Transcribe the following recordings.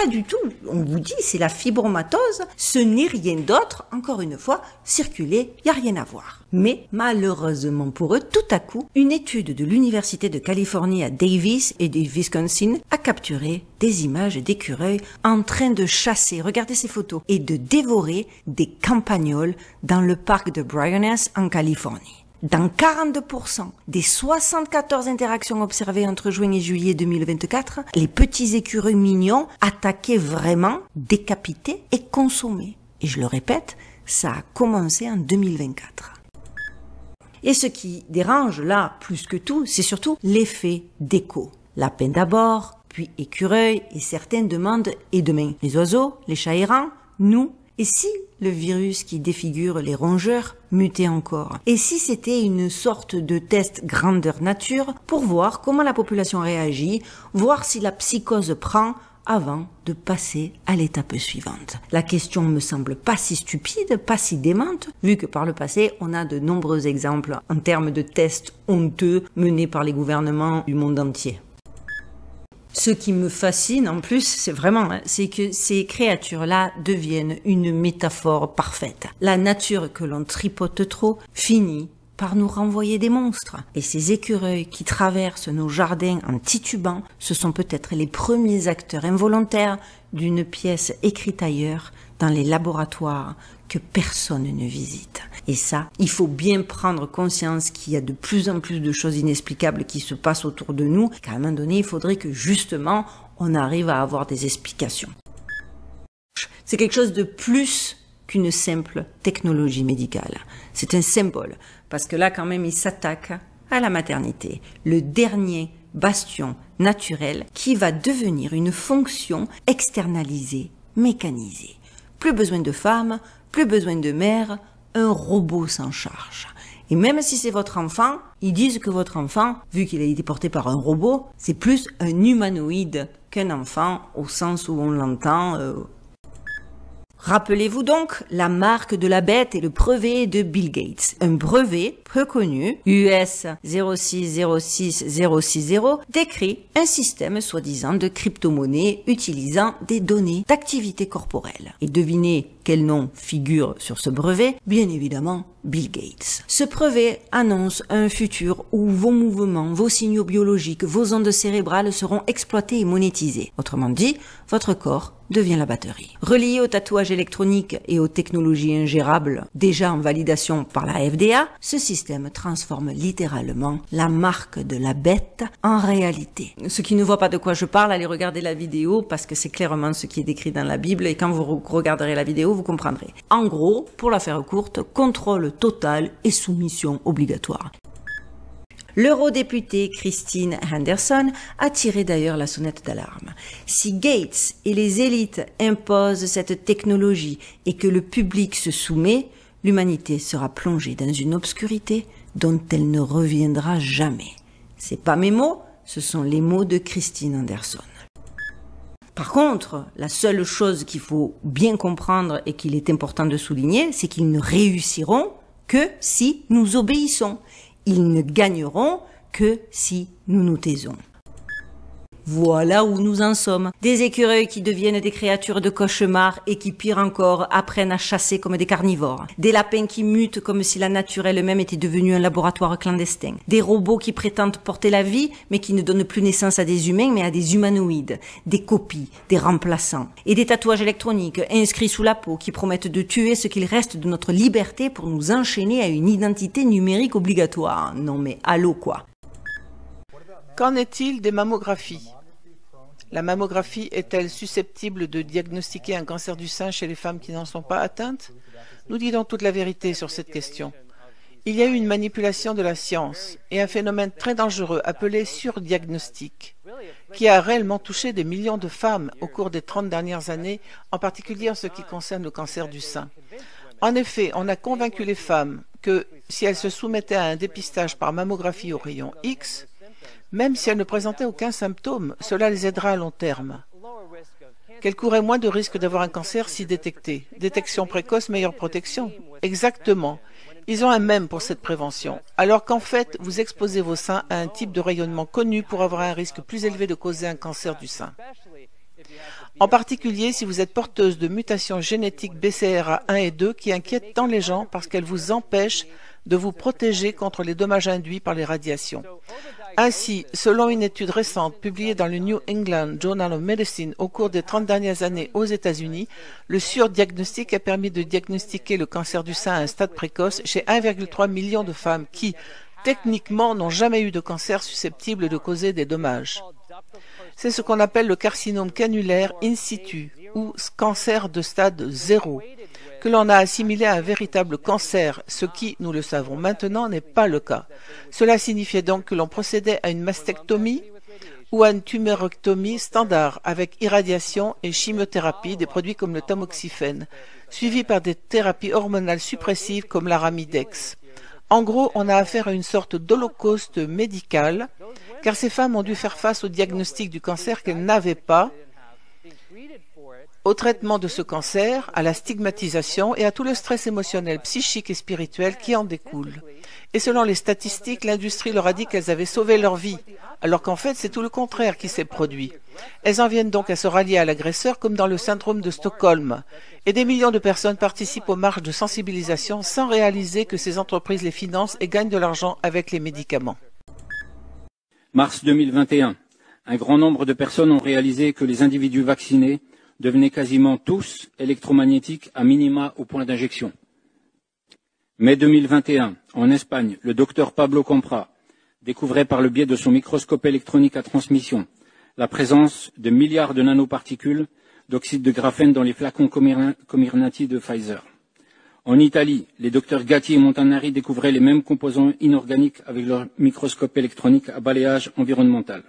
pas du tout. On vous dit, c'est la fibromatose. Ce n'est rien d'autre. Encore une fois, circuler, il n'y a rien à voir. Mais malheureusement pour eux, tout à coup, une étude de l'Université de Californie à Davis et du Wisconsin a capturé des images d'écureuils en train de chasser, regardez ces photos, et de dévorer des campagnols dans le parc de Bryones en Californie. Dans 42% des 74 interactions observées entre juin et juillet 2024, les petits écureuils mignons attaquaient vraiment, décapitaient et consommaient. Et je le répète, ça a commencé en 2024. Et ce qui dérange là, plus que tout, c'est surtout l'effet d'écho. Lapin d'abord, puis écureuil, et certains demandent « et demain ?» Les oiseaux, les chats errants, nous. Et si le virus qui défigure les rongeurs mutait encore? Et si c'était une sorte de test grandeur nature pour voir comment la population réagit, voir si la psychose prend avant de passer à l'étape suivante? La question me semble pas si stupide, pas si démente, vu que par le passé, on a de nombreux exemples en termes de tests honteux menés par les gouvernements du monde entier. Ce qui me fascine en plus, c'est que ces créatures-là deviennent une métaphore parfaite. La nature que l'on tripote trop finit par nous renvoyer des monstres. Et ces écureuils qui traversent nos jardins en titubant, ce sont peut-être les premiers acteurs involontaires d'une pièce écrite ailleurs, dans les laboratoires que personne ne visite. Et ça, il faut bien prendre conscience qu'il y a de plus en plus de choses inexplicables qui se passent autour de nous, qu'à un moment donné, il faudrait que justement, on arrive à avoir des explications. C'est quelque chose de plus qu'une simple technologie médicale. C'est un symbole, parce que là, quand même, il s'attaque à la maternité, le dernier bastion naturel qui va devenir une fonction externalisée, mécanisée. Plus besoin de femmes, plus besoin de mères, un robot s'en charge. Et même si c'est votre enfant, ils disent que votre enfant, vu qu'il a été porté par un robot, c'est plus un humanoïde qu'un enfant au sens où on l'entend. Rappelez-vous donc, la marque de la bête est le brevet de Bill Gates. Un brevet peu connu, US 0606060, décrit un système soi-disant de crypto-monnaie utilisant des données d'activité corporelle. Et devinez quel nom figure sur ce brevet? Bien évidemment, Bill Gates. Ce brevet annonce un futur où vos mouvements, vos signaux biologiques, vos ondes cérébrales seront exploités et monétisés. Autrement dit, votre corps devient la batterie. Relié au tatouage électronique et aux technologies ingérables déjà en validation par la FDA, ce système transforme littéralement la marque de la bête en réalité. Ceux qui ne voient pas de quoi je parle, allez regarder la vidéo parce que c'est clairement ce qui est décrit dans la Bible et quand vous regarderez la vidéo, vous comprendrez. En gros, pour la faire courte, contrôle total et soumission obligatoire. L'eurodéputée Christine Henderson a tiré d'ailleurs la sonnette d'alarme. Si Gates et les élites imposent cette technologie et que le public se soumet, l'humanité sera plongée dans une obscurité dont elle ne reviendra jamais. C'est pas mes mots, ce sont les mots de Christine Henderson. Par contre, la seule chose qu'il faut bien comprendre et qu'il est important de souligner, c'est qu'ils ne réussiront que si nous obéissons. Ils ne gagneront que si nous nous taisons. Voilà où nous en sommes. Des écureuils qui deviennent des créatures de cauchemar et qui, pire encore, apprennent à chasser comme des carnivores. Des lapins qui mutent comme si la nature elle-même était devenue un laboratoire clandestin. Des robots qui prétendent porter la vie, mais qui ne donnent plus naissance à des humains, mais à des humanoïdes. Des copies, des remplaçants. Et des tatouages électroniques inscrits sous la peau qui promettent de tuer ce qu'il reste de notre liberté pour nous enchaîner à une identité numérique obligatoire. Non mais allô quoi. Qu'en est-il des mammographies? La mammographie est-elle susceptible de diagnostiquer un cancer du sein chez les femmes qui n'en sont pas atteintes? Nous disons toute la vérité sur cette question. Il y a eu une manipulation de la science et un phénomène très dangereux appelé surdiagnostic, qui a réellement touché des millions de femmes au cours des 30 dernières années, en particulier en ce qui concerne le cancer du sein. En effet, on a convaincu les femmes que si elles se soumettaient à un dépistage par mammographie au rayon X, même si elles ne présentaient aucun symptôme, cela les aidera à long terme. Qu'elles couraient moins de risques d'avoir un cancer si détecté. Détection précoce, meilleure protection. Exactement. Ils ont un mème pour cette prévention. Alors qu'en fait, vous exposez vos seins à un type de rayonnement connu pour avoir un risque plus élevé de causer un cancer du sein. En particulier si vous êtes porteuse de mutations génétiques BCRA1 et 2 qui inquiètent tant les gens parce qu'elles vous empêchent de vous protéger contre les dommages induits par les radiations. Ainsi, selon une étude récente publiée dans le New England Journal of Medicine au cours des 30 dernières années aux États-Unis, le surdiagnostic a permis de diagnostiquer le cancer du sein à un stade précoce chez 1,3 million de femmes qui, techniquement, n'ont jamais eu de cancer susceptible de causer des dommages. C'est ce qu'on appelle le carcinome canulaire in situ, ou cancer de stade 0, que l'on a assimilé à un véritable cancer, ce qui, nous le savons maintenant, n'est pas le cas. Cela signifiait donc que l'on procédait à une mastectomie ou à une tumérectomie standard avec irradiation et chimiothérapie, des produits comme le tamoxifène, suivis par des thérapies hormonales suppressives comme l'aramidex. En gros, on a affaire à une sorte d'holocauste médical, car ces femmes ont dû faire face au diagnostic du cancer qu'elles n'avaient pas, au traitement de ce cancer, à la stigmatisation et à tout le stress émotionnel, psychique et spirituel qui en découle. Et selon les statistiques, l'industrie leur a dit qu'elles avaient sauvé leur vie, alors qu'en fait c'est tout le contraire qui s'est produit. Elles en viennent donc à se rallier à l'agresseur comme dans le syndrome de Stockholm. Et des millions de personnes participent aux marches de sensibilisation sans réaliser que ces entreprises les financent et gagnent de l'argent avec les médicaments. Mars 2021. Un grand nombre de personnes ont réalisé que les individus vaccinés devenaient quasiment tous électromagnétiques à minima au point d'injection. Mai 2021, en Espagne, le docteur Pablo Compra découvrait par le biais de son microscope électronique à transmission la présence de milliards de nanoparticules d'oxyde de graphène dans les flacons Comirnaty de Pfizer. En Italie, les docteurs Gatti et Montanari découvraient les mêmes composants inorganiques avec leur microscope électronique à balayage environnemental.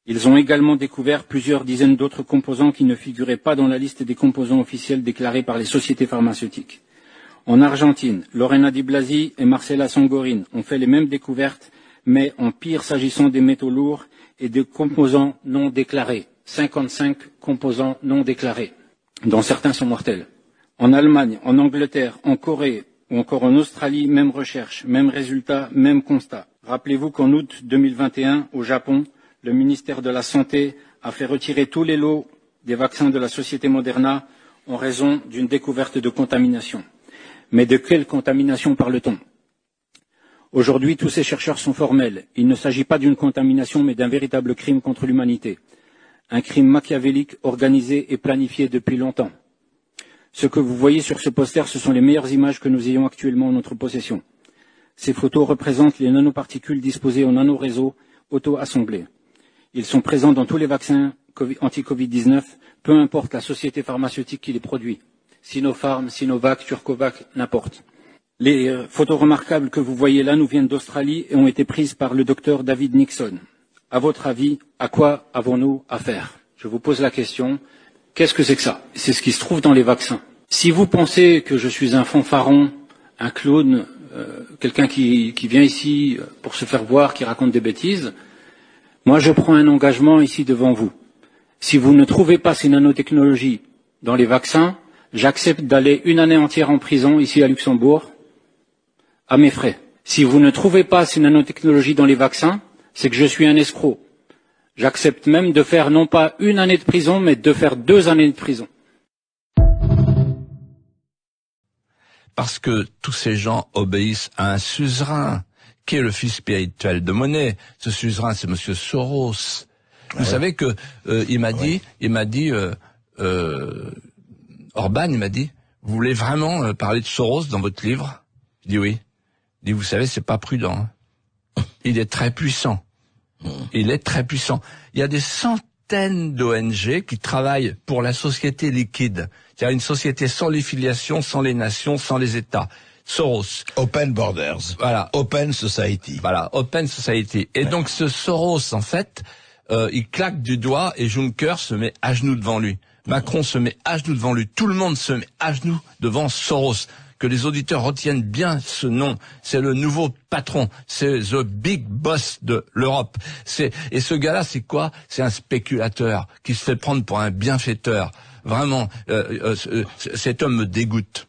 Ils ont également découvert plusieurs dizaines d'autres composants qui ne figuraient pas dans la liste des composants officiels déclarés par les sociétés pharmaceutiques. En Argentine, Lorena Di Blasi et Marcela Sangorin ont fait les mêmes découvertes, mais en pire s'agissant des métaux lourds et des composants non déclarés. 55 composants non déclarés, dont certains sont mortels. En Allemagne, en Angleterre, en Corée ou encore en Australie, même recherche, même résultat, même constat. Rappelez-vous qu'en août 2021, au Japon, le ministère de la Santé a fait retirer tous les lots des vaccins de la société Moderna en raison d'une découverte de contamination. Mais de quelle contamination parle-t-on? Aujourd'hui, tous ces chercheurs sont formels. Il ne s'agit pas d'une contamination, mais d'un véritable crime contre l'humanité. Un crime machiavélique, organisé et planifié depuis longtemps. Ce que vous voyez sur ce poster, ce sont les meilleures images que nous ayons actuellement en notre possession. Ces photos représentent les nanoparticules disposées en nanoréseaux auto-assemblés. Ils sont présents dans tous les vaccins anti-Covid-19, peu importe la société pharmaceutique qui les produit. Sinopharm, Sinovac, Turcovac, n'importe. Les photos remarquables que vous voyez là nous viennent d'Australie et ont été prises par le docteur David Nixon. À votre avis, à quoi avons-nous affaire? Je vous pose la question. Qu'est-ce que c'est que ça? C'est ce qui se trouve dans les vaccins. Si vous pensez que je suis un fanfaron, un clown, quelqu'un qui vient ici pour se faire voir, qui raconte des bêtises, moi je prends un engagement ici devant vous. Si vous ne trouvez pas ces nanotechnologies dans les vaccins, j'accepte d'aller une année entière en prison ici à Luxembourg, à mes frais. Si vous ne trouvez pas ces nanotechnologies dans les vaccins, c'est que je suis un escroc. J'accepte même de faire non pas une année de prison, mais de faire 2 années de prison. Parce que tous ces gens obéissent à un suzerain, qui est le fils spirituel de Monnet. Ce suzerain, c'est Monsieur Soros. Vous savez que il m'a dit, Orban, il m'a dit, vous voulez vraiment parler de Soros dans votre livre? Je dis oui. Il dit, vous savez, c'est pas prudent. Hein. Il est très puissant. Il est très puissant. Il y a des centaines d'ONG qui travaillent pour la société liquide. C'est-à-dire une société sans les filiations, sans les nations, sans les États. Soros. Open Borders. Voilà. Open Society. Voilà. Open Society. Et donc ce Soros, en fait, il claque du doigt et Juncker se met à genoux devant lui. Macron se met à genoux devant lui. Tout le monde se met à genoux devant Soros. Que les auditeurs retiennent bien ce nom. C'est le nouveau patron. C'est the big boss de l'Europe. Et ce gars-là, c'est quoi? C'est un spéculateur qui se fait prendre pour un bienfaiteur. Vraiment, cet homme me dégoûte.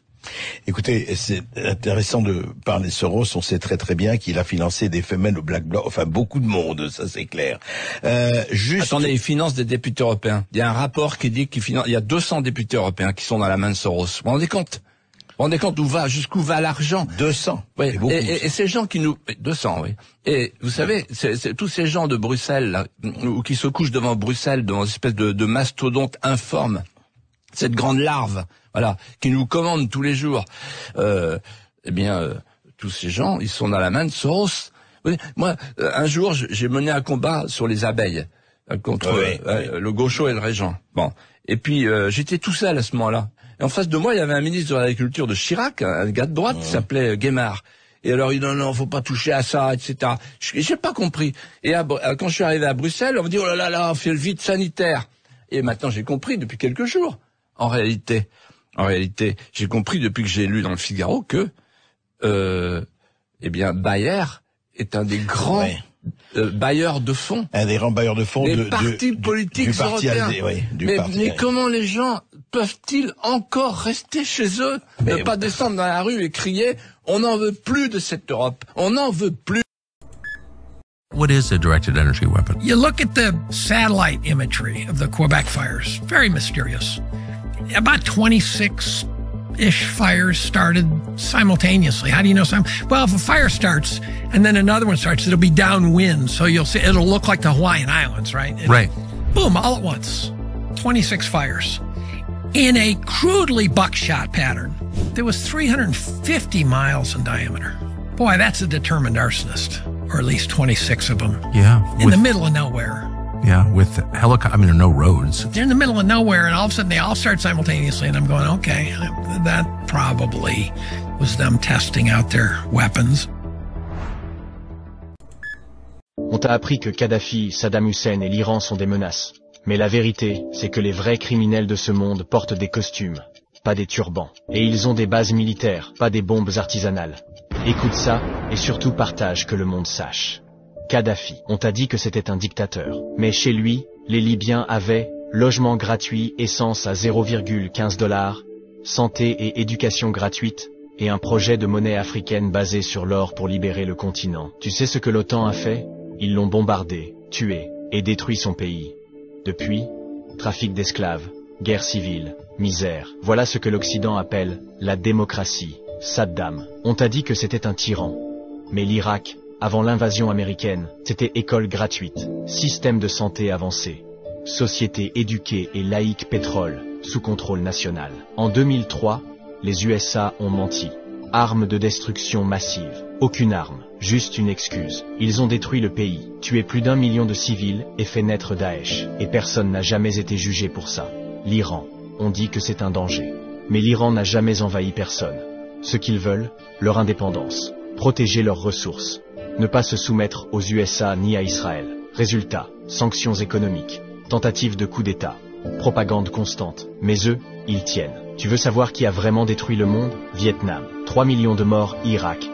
Écoutez, c'est intéressant de parler de Soros. On sait très très bien qu'il a financé des femelles au Black Bloc, enfin beaucoup de monde, ça c'est clair. Attendez, il finance des députés européens. Il y a un rapport qui dit il y a 200 députés européens qui sont dans la main de Soros. Vous vous rendez compte? Vous vous rendez compte jusqu'où va l'argent? 200. Oui. Beaucoup, et ces gens qui nous... 200, oui. Et vous savez, c'est tous ces gens de Bruxelles, là, ou qui se couchent devant Bruxelles, devant une espèce de mastodonte informe, cette grande larve, voilà, qui nous commande tous les jours. Tous ces gens, ils sont dans la main de Soros. Moi, un jour, j'ai mené un combat sur les abeilles contre le Gaucho et le Régent. Bon, et puis j'étais tout seul à ce moment-là. Et en face de moi, il y avait un ministre de l'Agriculture de Chirac, un gars de droite, qui s'appelait Guémard. Et alors, il dit non, faut pas toucher à ça, etc. J'ai pas compris. Et quand je suis arrivé à Bruxelles, on me dit, oh là là, on fait le vide sanitaire. Et maintenant, j'ai compris depuis quelques jours. En réalité, j'ai compris depuis que j'ai lu dans le Figaro que, Bayer est un des grands bailleurs de fonds. Un des grands bailleurs de fonds des partis politiques européens. Mais comment les gens peuvent-ils encore rester chez eux, ne pas descendre dans la rue et crier « On n'en veut plus de cette Europe, on n'en veut plus ». What is a directed energy weapon? You look at the satellite imagery of the Quebec fires, very mysterious. About 26-ish fires started simultaneously. How do you know Well, if a fire starts and then another one starts, it'll be downwind, so it'll look like the Hawaiian Islands, right? Right. Boom, all at once. 26 fires. In a crudely buckshot pattern that was 350 miles in diameter. Boy, that's a determined arsonist. Or at least 26 of them. Yeah. In the middle of nowhere. Yeah, with there are no roads. They're in the middle of nowhere, and all of a sudden they all start simultaneously, and I'm going, okay, that probably was them testing out their weapons. On t'a appris que Kadhafi, Saddam Hussein et l'Iran sont des menaces. Mais la vérité, c'est que les vrais criminels de ce monde portent des costumes, pas des turbans. Et ils ont des bases militaires, pas des bombes artisanales. Écoute ça, et surtout partage que le monde sache. Kadhafi, on t'a dit que c'était un dictateur. Mais chez lui, les Libyens avaient logement gratuit, essence à 0,15 $, santé et éducation gratuite, et un projet de monnaie africaine basé sur l'or pour libérer le continent. Tu sais ce que l'OTAN a fait? Ils l'ont bombardé, tué, et détruit son pays. Depuis, trafic d'esclaves, guerre civile, misère. Voilà ce que l'Occident appelle la démocratie. Saddam, on t'a dit que c'était un tyran. Mais l'Irak, avant l'invasion américaine, c'était école gratuite, système de santé avancé, société éduquée et laïque, pétrole, sous contrôle national. En 2003, les USA ont menti. Armes de destruction massive. Aucune arme, juste une excuse. Ils ont détruit le pays, tué plus d'1 million de civils et fait naître Daesh. Et personne n'a jamais été jugé pour ça. L'Iran, on dit que c'est un danger. Mais l'Iran n'a jamais envahi personne. Ce qu'ils veulent, leur indépendance. Protéger leurs ressources. Ne pas se soumettre aux USA ni à Israël. Résultat, sanctions économiques. Tentative de coup d'État. Propagande constante. Mais eux, ils tiennent. Tu veux savoir qui a vraiment détruit le monde? Vietnam. 3 millions de morts, Irak.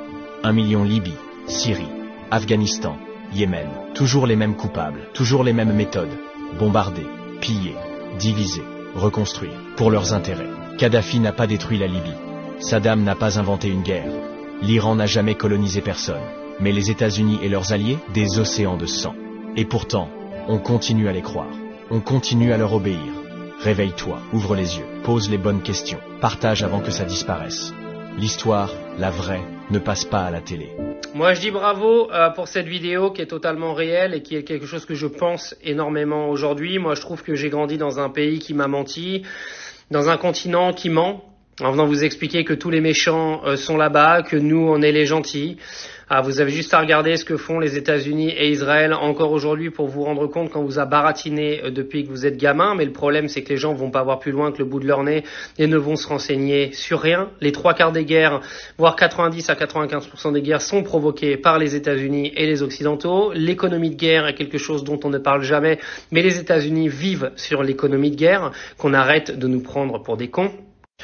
1 million Libye, Syrie, Afghanistan, Yémen. Toujours les mêmes coupables, toujours les mêmes méthodes. Bombarder, piller, diviser, reconstruire, pour leurs intérêts. Kadhafi n'a pas détruit la Libye. Saddam n'a pas inventé une guerre. L'Iran n'a jamais colonisé personne. Mais les États-Unis et leurs alliés, des océans de sang. Et pourtant, on continue à les croire. On continue à leur obéir. Réveille-toi, ouvre les yeux, pose les bonnes questions, partage avant que ça disparaisse. L'histoire, la vraie, ne passe pas à la télé. Moi je dis bravo pour cette vidéo qui est totalement réelle et qui est quelque chose que je pense énormément aujourd'hui. Moi je trouve que j'ai grandi dans un pays qui m'a menti, dans un continent qui ment, en venant vous expliquer que tous les méchants sont là-bas, que nous on est les gentils. Vous avez juste à regarder ce que font les États-Unis et Israël encore aujourd'hui pour vous rendre compte qu'on vous a baratiné depuis que vous êtes gamin. Mais le problème, c'est que les gens vont pas voir plus loin que le bout de leur nez et ne vont se renseigner sur rien. Les 3/4 des guerres, voire 90 à 95% des guerres sont provoquées par les États-Unis et les Occidentaux. L'économie de guerre est quelque chose dont on ne parle jamais, mais les États-Unis vivent sur l'économie de guerre, qu'on arrête de nous prendre pour des cons.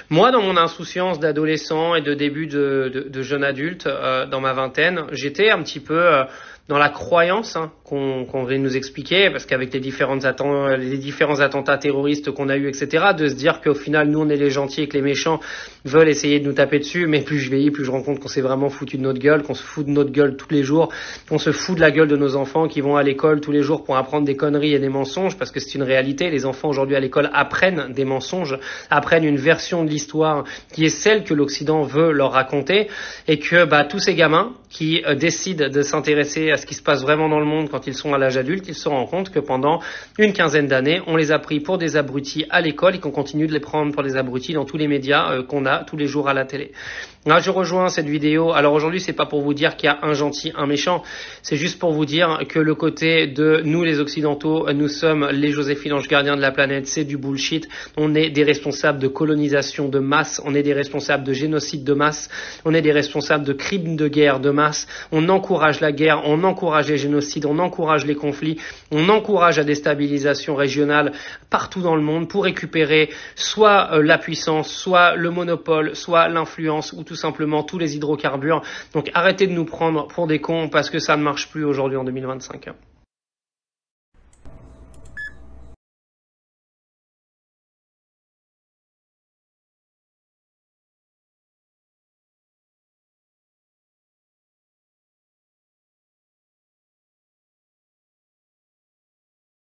Moi, dans mon insouciance d'adolescent et de début de jeune adulte, dans ma vingtaine, j'étais un petit peu dans la croyance qu'on vient nous expliquer, parce qu'avec les différents attentats terroristes qu'on a eu, etc., de se dire qu'au final, nous, on est les gentils et que les méchants veulent essayer de nous taper dessus, mais plus je vieillis, plus je rends compte qu'on s'est vraiment foutu de notre gueule, qu'on se fout de notre gueule tous les jours, qu'on se fout de la gueule de nos enfants qui vont à l'école tous les jours pour apprendre des conneries et des mensonges, parce que c'est une réalité. Les enfants aujourd'hui à l'école apprennent des mensonges, apprennent une version de l'histoire qui est celle que l'Occident veut leur raconter, et que tous ces gamins qui décident de s'intéresser à ce qui se passe vraiment dans le monde quand ils sont à l'âge adulte, ils se rendent compte que pendant une quinzaine d'années, on les a pris pour des abrutis à l'école et qu'on continue de les prendre pour des abrutis dans tous les médias qu'on a tous les jours à la télé. Là, je rejoins cette vidéo. Alors aujourd'hui, c'est pas pour vous dire qu'il y a un gentil, un méchant. C'est juste pour vous dire que le côté de nous, les Occidentaux, nous sommes les Joséphine Ange Gardien de la planète, c'est du bullshit. On est des responsables de colonisation de masse. On est des responsables de génocide de masse. On est des responsables de crimes de guerre de masse. On encourage la guerre, on encourage les génocides, on encourage les conflits, on encourage la déstabilisation régionale partout dans le monde pour récupérer soit la puissance, soit le monopole, soit l'influence ou tout simplement tous les hydrocarbures. Donc arrêtez de nous prendre pour des cons parce que ça ne marche plus aujourd'hui en 2025.